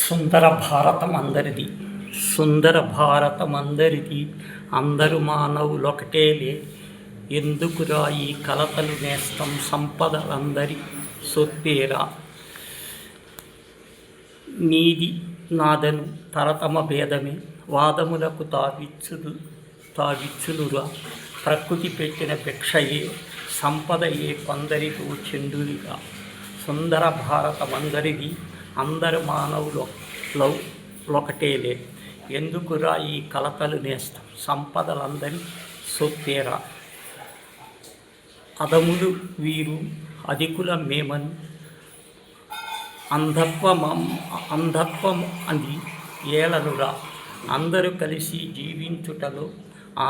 సుందర భారతం అందరిది, సుందర భారతం అందరిది, అందరు మానవులొకటేలే, ఎందుకురా ఈ కలతలు నేస్తం, సంపదలందరి సొత్తేరా. నీది నాదను తరతమ భేదమే, వాదములకు తావిచ్చునురా. ప్రకృతి పెట్టిన భిక్షయే, సంపదయే కొందరితో చెండుగా. సుందర భారతమందరిది, అందరు మానవులొకటేలే, ఎందుకురా ఈ కలతలు నేస్తం, సంపదలందరి సొత్తేరా. అదములు వీరు అధికుల మేమని, అంధత్వం అని ఏలనురా. అందరూ కలిసి జీవించుటలో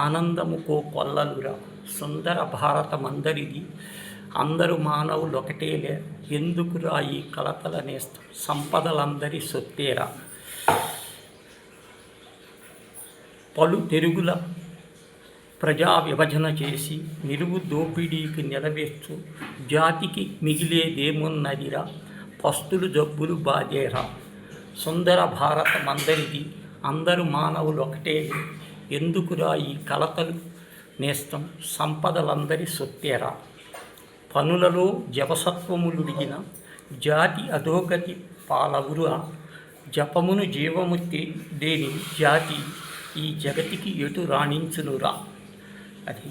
ఆనందముకో కొల్లలురా. సుందర భారతమందరిది, అందరు మానవులొకటేలే, ఎందుకురా ఈ కలతల నేస్తం, సంపదలందరి సొత్తేరా. పలు తెరుగుల ప్రజా విభజన చేసి, నిలువు దోపిడీకి నిలవేస్తూ, జాతికి మిగిలేదేమున్నదిరా, పస్తులు జబ్బులు బాధేరా. సుందర భారతమందరిది, అందరు మానవులొకటేలే, ఎందుకురా ఈ కలతలు నేస్తం, సంపదలందరి సొత్తేరా. పనులలో జపసత్వములుడిగిన జాతి అధోగతి పాలవురా. జపమును జీవము దేని జాతి, ఈ జగతికి ఎటు రాణించునురా. అది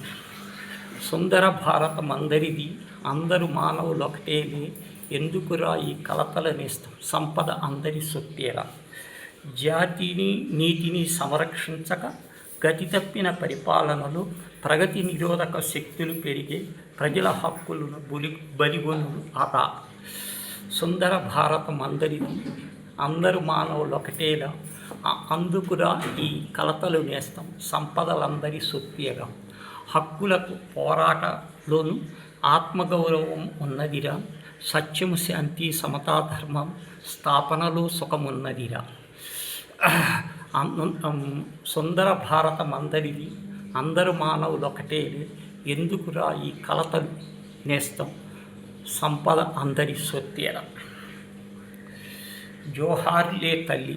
సుందర భారతమందరిది, అందరు మానవులొకటేలే, ఎందుకురా ఈ కలతల నేస్తం, సంపద అందరి సొత్తేరా. జాతిని నీతిని సంరక్షించక గతి తప్పిన పరిపాలనలో ప్రగతి నిరోధక శక్తులు పెరిగే, ప్రజల హక్కులను బలిగొను ఆట. సుందర భారతమందరిది, అందరు మానవులొకటేలా, అందుకురా ఈ కలతలు నేస్తం, సంపదలందరి సొత్తేరా. హక్కులకు పోరాటలోను ఆత్మగౌరవం ఉన్నదిరా. సత్యము శాంతి సమతా ధర్మం స్థాపనలో సుఖమున్నదిరా. సుందర భారతమందరిది, అందరు మానవులొకటేలే, ఎందుకురా ఈ కలతలు నేస్తం, సంపద అందరి సొత్తేరా. జోహార్లే తల్లి,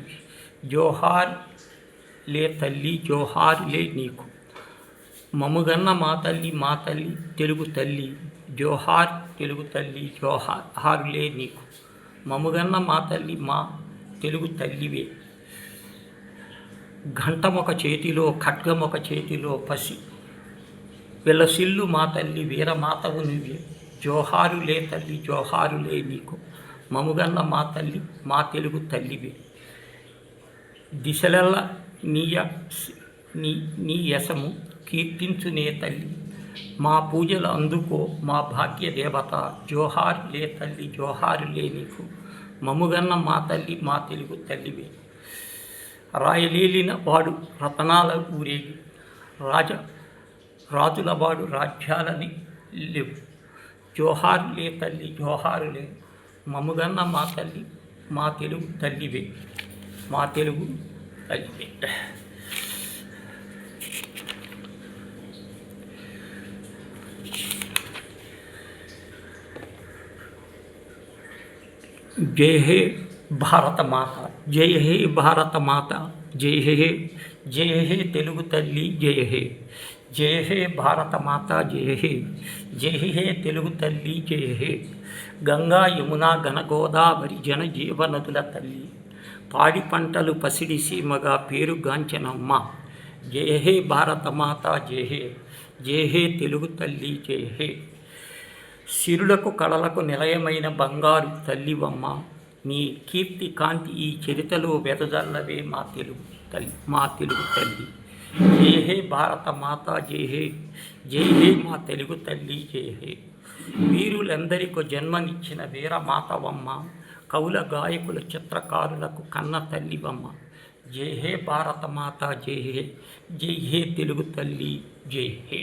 జోహార్లే తల్లి, జోహార్లే నీకు. మముగన్న మా తల్లి తెలుగు తల్లి, జోహార్ తెలుగు తల్లి, జోహార్లే నీకు. మముగన్న మా తల్లి మా తెలుగు తల్లివే. ఘంటమొక చేతిలో ఖడ్గమొక చేతిలో పసి విలసిల్లు మా తల్లి, వీరమాతవు నువ్వే. జోహారులే తల్లి, జోహారులే నీకు. మముగన్న మా తల్లి మా తెలుగు తల్లివే. దిశలెల్ల నీ యశము కీర్తించునే తల్లి, మా పూజలు అందుకో మా భాగ్య దేవత. జోహారులే తల్లి, జోహారులే నీకు. మముగన్న మా తల్లి మా తెలుగు తల్లివే. రాయలేలిన వాడు రతనాల ఊరేగి, రాజులవాడు రాజ్యాలని లేవు. జోహారులే తల్లి, జోహారులే. మముగన్న మా తల్లి మా తెలుగు తల్లివే, మా తెలుగు తల్లివే. జై హే భారత మాత, జై హే భారత మాత, జై హే, జై హే తెలుగు తల్లి, జై హే. జై హే భారత మాత, జై హే, జై హే తెలుగు తల్లి, జై హే. గంగా యమున ఘన గోదావరి జన జీవనదుల తల్లి, పాడి పంటలు పసిడి సీమగా పేరుగాంచెనమ్మ. జై హే భారత మాత, జై హే, జై హే తెలుగు తల్లి, జై హే. సిరులకు కళలకు నిలయమైన బంగారు తల్లివమ్మ, నీ కీర్తి కాంతి ఈ చరితలో వెదజల్లవే మా తెలుగు తల్లి, మా తెలుగు తల్లి. జై హే భారత మాత, జై హే, జై హే మా తెలుగు తల్లి, జై హే. వీరులందరికీ జన్మనిచ్చిన వీరమాతవమ్మ, కవుల గాయకుల చిత్రకారులకు కన్న తల్లివమ్మ. జై హే భారత మాత, జై హే, జై హే తెలుగు తల్లి, జై హే.